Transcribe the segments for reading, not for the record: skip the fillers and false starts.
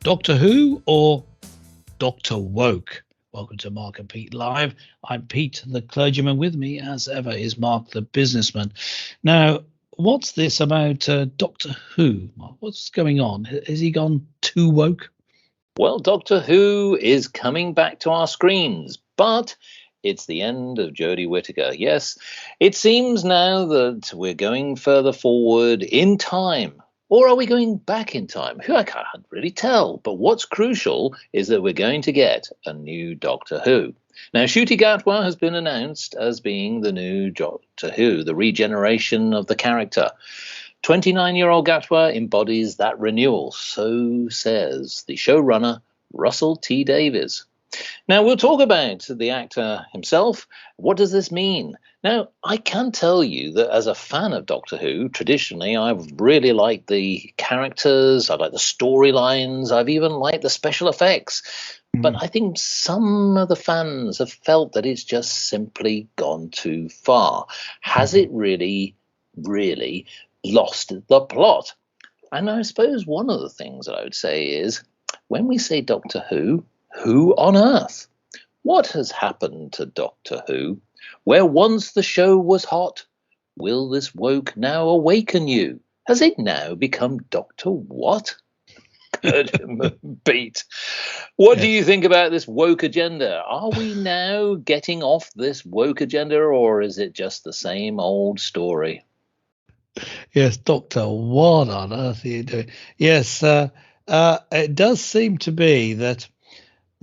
Doctor Who or Doctor Woke? Welcome to Mark and Pete Live. I'm Pete, the clergyman. With me, as ever, is Mark, the businessman. Now, what's this about Doctor Who, Mark? What's going on? Has he gone too woke? Well, Doctor Who is coming back to our screens, but it's the end of Jodie Whittaker. Yes, it seems now that we're going further forward in time. Or are we going back in time? I can't really tell. But what's crucial is that we're going to get a new Doctor Who. Now, Ncuti Gatwa has been announced as being the new Doctor Who, the regeneration of the character. 29-year-old Gatwa embodies that renewal, so says the showrunner, Russell T Davies. Now, we'll talk about the actor himself. What does this mean? Now, I can tell you that as a fan of Doctor Who, traditionally, I've really liked the characters, I like the storylines, I've even liked the special effects. But I think some of the fans have felt that it's just simply gone too far. Has it really lost the plot? And I suppose one of the things that I would say is, when we say Doctor Who on earth? What has happened to Doctor Who? Where once the show was hot, will this woke now awaken you? Has it now become Doctor What? Good beat. What do you think about this woke agenda? Are we now getting off this woke agenda, or is it just the same old story? Yes, Doctor, what on earth are you doing? Yes, it does seem to be that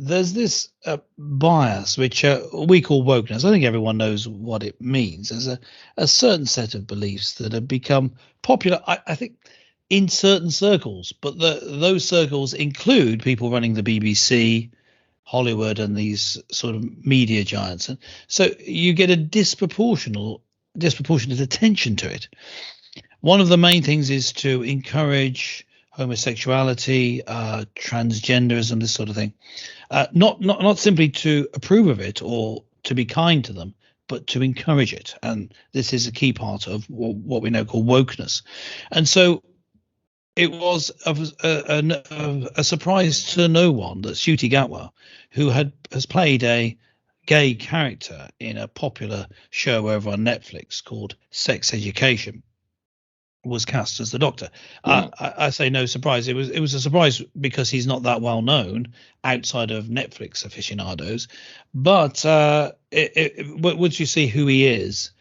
there's this bias, which we call wokeness. I think everyone knows what it means. There's a certain set of beliefs that have become popular, I think, in certain circles. But those circles include people running the BBC, Hollywood, and these sort of media giants. And so you get a disproportionate attention to it. One of the main things is to encourage homosexuality, transgenderism, this sort of thing. Not simply to approve of it or to be kind to them, but to encourage it. And this is a key part of what we now call wokeness. And so it was a surprise to no one that Ncuti Gatwa, who has played a gay character in a popular show over on Netflix called Sex Education, was cast as the Doctor. I say no surprise. It was a surprise because he's not that well known outside of Netflix aficionados. But once you see who he is,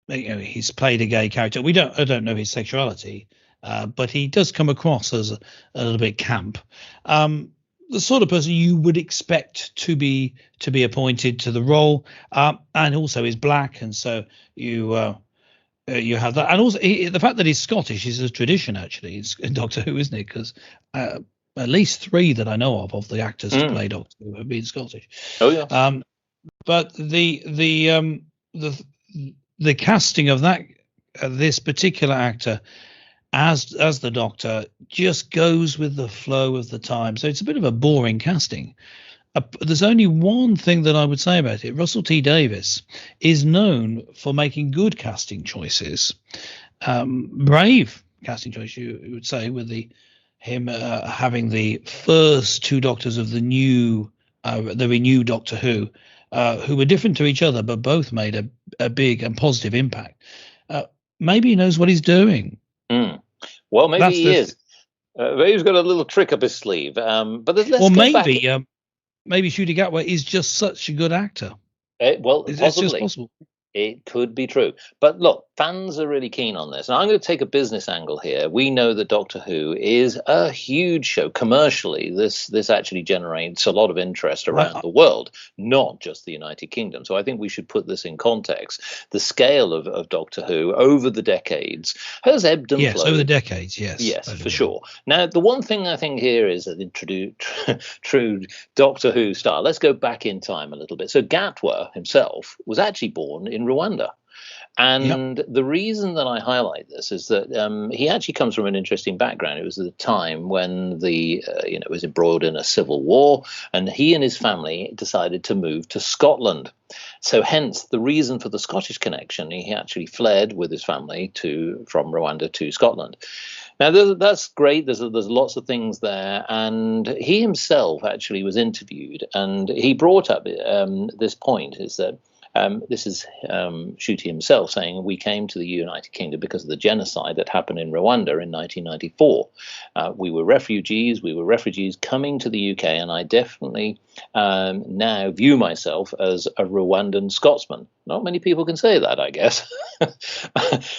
he's played a gay character. I don't know his sexuality, but he does come across as a little bit camp. The sort of person you would expect to be appointed to the role, and also is black, and so you have that, and also the fact that he's Scottish is a tradition actually in Doctor Who, isn't it? Because at least 3 that I know of the actors to play Doctor Who have been Scottish. Oh yeah. But the casting of this particular actor as the Doctor just goes with the flow of the time. So it's a bit of a boring casting. There's only one thing that I would say about it. Russell T Davies is known for making good casting choices, brave casting choice, you would say, with him having the first 2 Doctors of the renewed Doctor Who, who were different to each other, but both made a big and positive impact. Maybe he knows what he's doing. Well, maybe he is. Maybe he's got a little trick up his sleeve. But let's maybe Ncuti Gatwa is just such a good actor. Possibly. It's just possible. It could be true. But look, fans are really keen on this. And I'm going to take a business angle here. We know that Doctor Who is a huge show. Commercially, this actually generates a lot of interest around the world, not just the United Kingdom. So I think we should put this in context. The scale of Doctor Who over the decades has ebbed and flowed. Yes, over the decades, yes. Yes, for sure. Now, the one thing I think here is that true Doctor Who style. Let's go back in time a little bit. So Gatwa himself was actually born in Rwanda. And the reason that I highlight this is that he actually comes from an interesting background. It was at the time when it was embroiled in a civil war, and he and his family decided to move to Scotland. So hence the reason for the Scottish connection. He actually fled with his family from Rwanda to Scotland. Now, that's great. There's lots of things there. And he himself actually was interviewed, and he brought up this point, is that this is Shuti himself saying, we came to the United Kingdom because of the genocide that happened in Rwanda in 1994. We were refugees coming to the UK, and I definitely now view myself as a Rwandan Scotsman. Not many people can say that, I guess.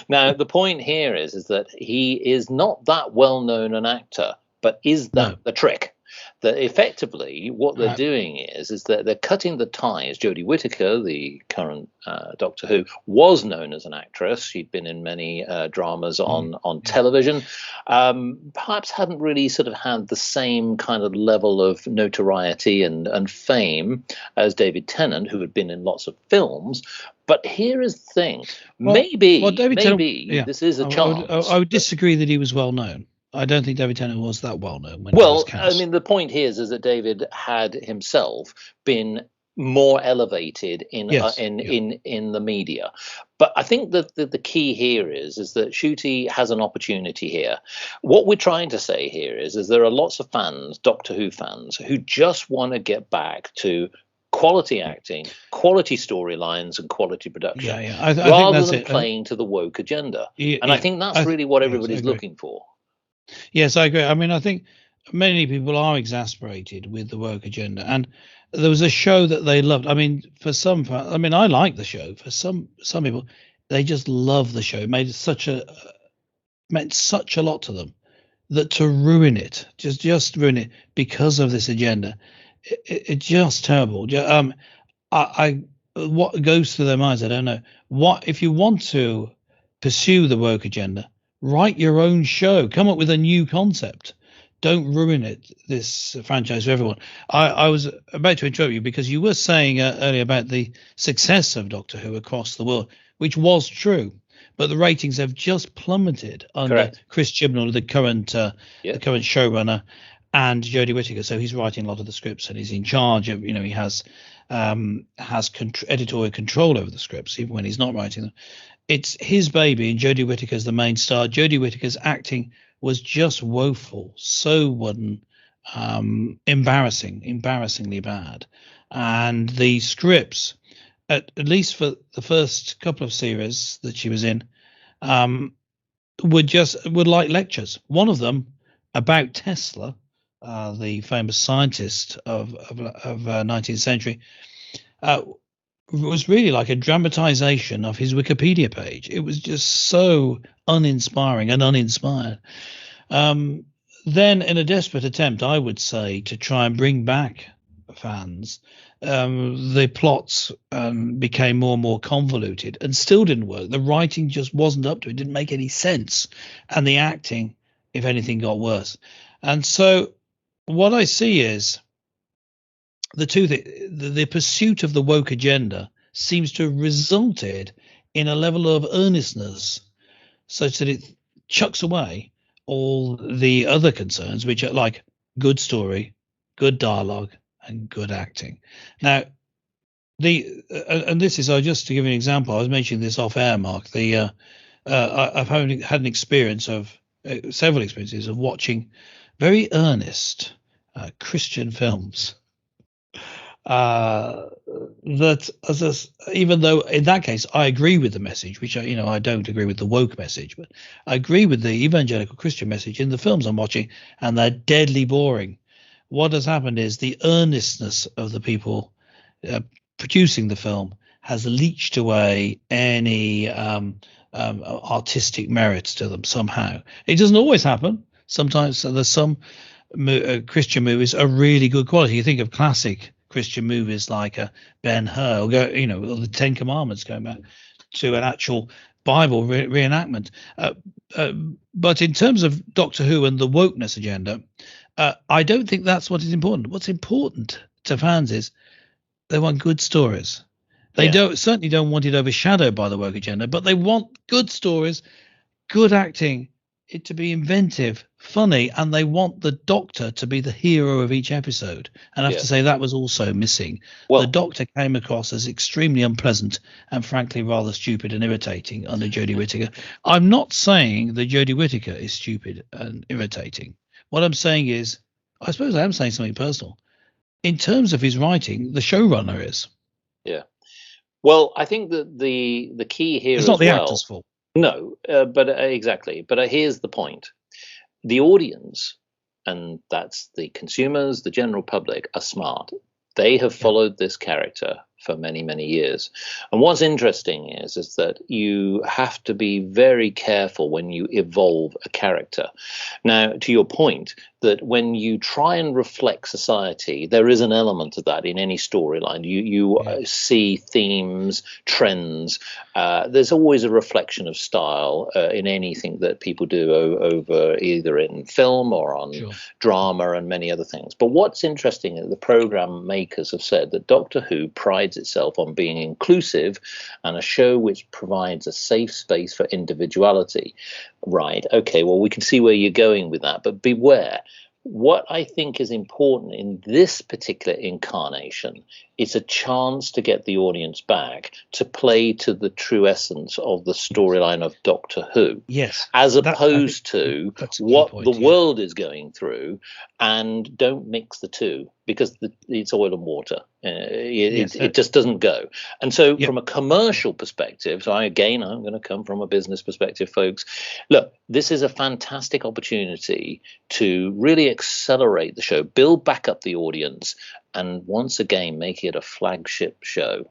Now, the point here is that he is not that well known an actor, but is that the trick? That effectively what they're doing is that they're cutting the ties. Jodie Whittaker, the current Doctor Who, was known as an actress. She'd been in many dramas on television. Perhaps hadn't really sort of had the same kind of level of notoriety and fame as David Tennant, who had been in lots of films. But here is the thing. Maybe this is a chance. I would disagree that he was well known. I don't think David Tennant was that well known when he was cast. I mean, the point here is that David had himself been more elevated in the media. But I think that the key here is that Ncuti has an opportunity here. What we're trying to say here is there are lots of fans, Doctor Who fans, who just want to get back to quality acting, quality storylines, and quality production, rather than playing to the woke agenda. And I think that's really what everybody's looking for. Yes, I agree. I mean, I think many people are exasperated with the woke agenda, and there was a show that they loved. I mean, I like the show. For some people, they just love the show. It meant such a lot to them that to ruin it, just ruin it because of this agenda, it's just terrible. What goes through their minds, I don't know. What if you want to pursue the woke agenda? Write your own show. Come up with a new concept. Don't ruin it. This franchise for everyone. I was about to interrupt you because you were saying earlier about the success of Doctor Who across the world, which was true, but the ratings have just plummeted under Chris Chibnall, the current showrunner, and Jodie Whittaker. So he's writing a lot of the scripts and he's in charge of. He has editorial control over the scripts, even when he's not writing them. It's his baby, and Jodie Whittaker's the main star. Jodie Whittaker's acting was just woeful, so wooden, embarrassingly bad. And the scripts, at least for the first couple of series that she was in, were like lectures. One of them about Tesla, the famous scientist of 19th century, was really like a dramatization of his Wikipedia page. It was just so uninspiring and uninspired. Then, in a desperate attempt, I would say, to try and bring back fans, the plots became more and more convoluted and still didn't work. The writing just wasn't up to it. Didn't make any sense. And the acting, if anything, got worse. And so what I see is the pursuit of the woke agenda seems to have resulted in a level of earnestness such that it chucks away all the other concerns, which are like good story, good dialogue, and good acting. Now, and this is just to give you an example. I was mentioning this off air, Mark. I've had an experience of several experiences of watching very earnest Christian films. Even though in that case I agree with the message, which I don't agree with the woke message, but I agree with the evangelical Christian message in the films I'm watching, and they're deadly boring. What has happened is the earnestness of the people producing the film has leached away any artistic merits to them somehow. It doesn't always happen. Sometimes there's some Christian movies are really good quality. You think of classic Christian movies like Ben-Hur, or the Ten Commandments, going back to an actual Bible reenactment. But in terms of Doctor Who and the wokeness agenda, I don't think that's what is important. What's important to fans is they want good stories. They certainly don't want it overshadowed by the woke agenda, but they want good stories, good acting, it to be inventive, funny, and they want the Doctor to be the hero of each episode. And I have to say that was also missing. The Doctor came across as extremely unpleasant and frankly rather stupid and irritating under Jodie Whittaker. I'm not saying that Jodie Whittaker is stupid and irritating. What I'm saying is, I suppose I am saying something personal. In terms of his writing, the showrunner is. Yeah. Well, I think that the key here it's not the actor's fault. No, but exactly. But here's the point. The audience, and that's the consumers, the general public, are smart. They have followed this character for many, many years. And what's interesting is that you have to be very careful when you evolve a character. Now, to your point, that when you try and reflect society, there is an element of that in any storyline. You see themes, trends. There's always a reflection of style in anything that people do over either in film or on drama and many other things. But what's interesting is the program makers have said that Doctor Who prides itself on being inclusive and a show which provides a safe space for individuality. Right. Okay, well, we can see where you're going with that, but beware. What I think is important in this particular incarnation is a chance to get the audience back to play to the true essence of the storyline of Doctor Who. Yes. As opposed to what the world is going through, and don't mix the two because it's oil and water. It just doesn't go. And so from a commercial perspective, so I'm going to come from a business perspective, folks. Look, this is a fantastic opportunity to really accelerate the show, build back up the audience, and once again make it a flagship show.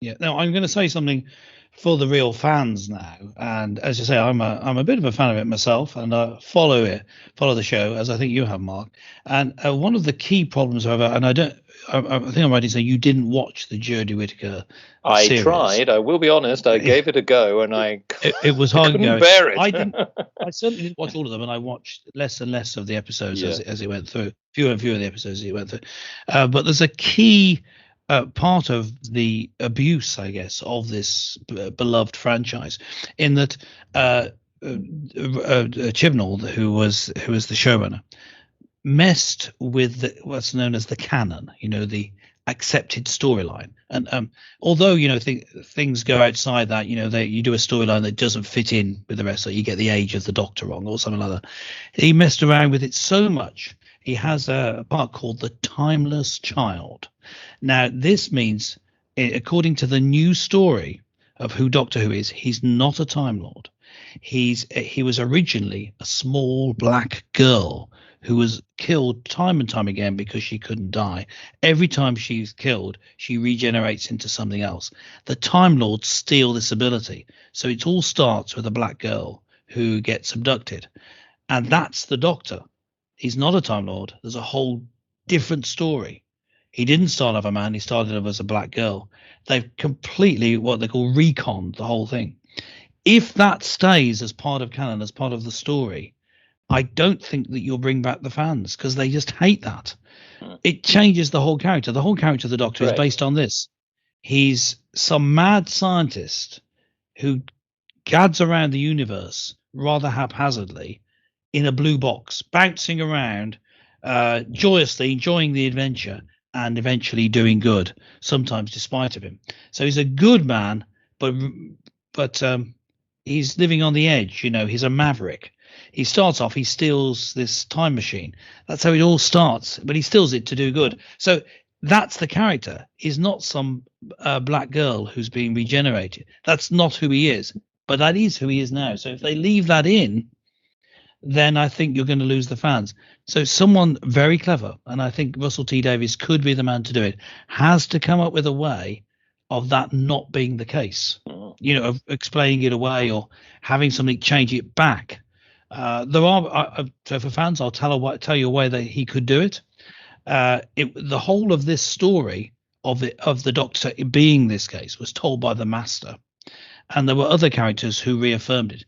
Yeah. Now I'm going to say something for the real fans now, and as I say, I'm a bit of a fan of it myself, and I follow the show as I think you have, Mark. And one of the key problems, however, and I think I'm right to say you didn't watch the Jodie Whittaker series. I tried. I will be honest. I gave it a go, and it was hard going. Bear it. I certainly didn't watch all of them, and I watched less and less of the episodes as it went through. Fewer and fewer of the episodes as it went through. But there's a key part of the abuse, I guess, of this beloved franchise, in that Chibnall, who was the showrunner, messed with what's known as the canon, the accepted storyline. And although things go outside that, you do a storyline that doesn't fit in with the rest, so you get the age of the Doctor wrong or something like that. He messed around with it so much. He has a part called the Timeless Child. Now, this means, according to the new story of who Doctor Who is, he's not a Time Lord. He was originally a small black girl who was killed time and time again because she couldn't die. Every time she's killed, she regenerates into something else. The Time Lords steal this ability. So it all starts with a black girl who gets abducted. And that's the Doctor. He's not a Time Lord. There's a whole different story. He didn't start off a man. He started off as a black girl. They've completely, what they call, reconned the whole thing. If that stays as part of canon, as part of the story, I don't think that you'll bring back the fans because they just hate that. It changes the whole character. The whole character of the Doctor is based on this. He's some mad scientist who gads around the universe rather haphazardly in a blue box, bouncing around, joyously enjoying the adventure and eventually doing good, sometimes despite of him. So he's a good man, but he's living on the edge. He's a maverick. He starts off, he steals this time machine. That's how it all starts, but he steals it to do good. So that's the character. He's not some black girl who's being regenerated. That's not who he is, but that is who he is now. So if they leave that in, then I think you're going to lose the fans. So someone very clever, and I think Russell T Davies could be the man to do it, has to come up with a way of that not being the case, of explaining it away or having something change it back. So for fans, I'll tell you a way that he could do it. The whole of this story of the Doctor being this case was told by the Master, and there were other characters who reaffirmed it.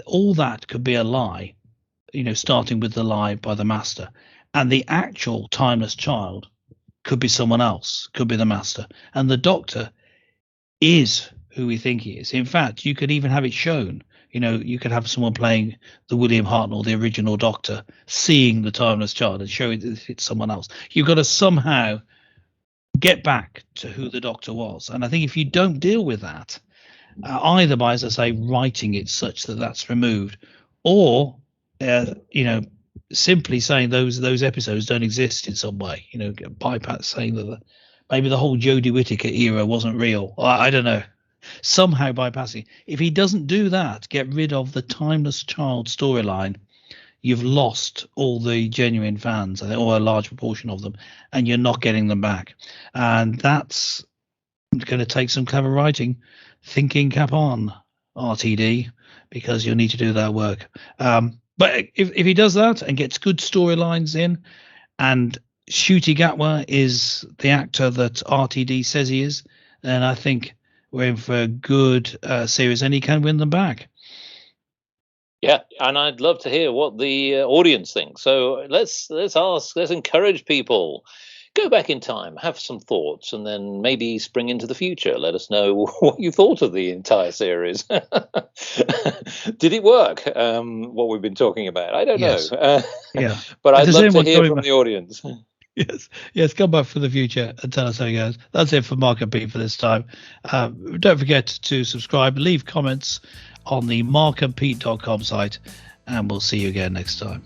All that could be a lie, starting with the lie by the Master, and the actual timeless child could be someone else, could be the Master, and the Doctor is who we think he is. In fact, you could even have it shown. You could have someone playing the William Hartnell, the original Doctor, seeing the timeless child and showing that it's someone else. You've got to somehow get back to who the Doctor was. And I think if you don't deal with that, either by, as I say, writing it such that that's removed, or simply saying those episodes don't exist in some way, bypass saying that maybe the whole Jodie Whittaker era wasn't real. I don't know. Somehow bypassing. If he doesn't do that, get rid of the timeless child storyline, you've lost all the genuine fans, or a large proportion of them, and you're not getting them back. And that's going to take some clever writing. Thinking cap on, RTD, because you'll need to do that work. But if he does that and gets good storylines in, and Ncuti Gatwa is the actor that RTD says he is, then I think we're in for a good series, and he can win them back. Yeah, and I'd love to hear what the audience thinks. So let's encourage people. Go back in time, have some thoughts, and then maybe spring into the future. Let us know what you thought of the entire series. Did it work? What we've been talking about? I don't know. Yeah, but I'd love to hear from the audience. Yes, come back for the future and tell us how it goes. That's it for Mark and Pete for this time. Don't forget to subscribe, leave comments on the markandpete.com site, and we'll see you again next time.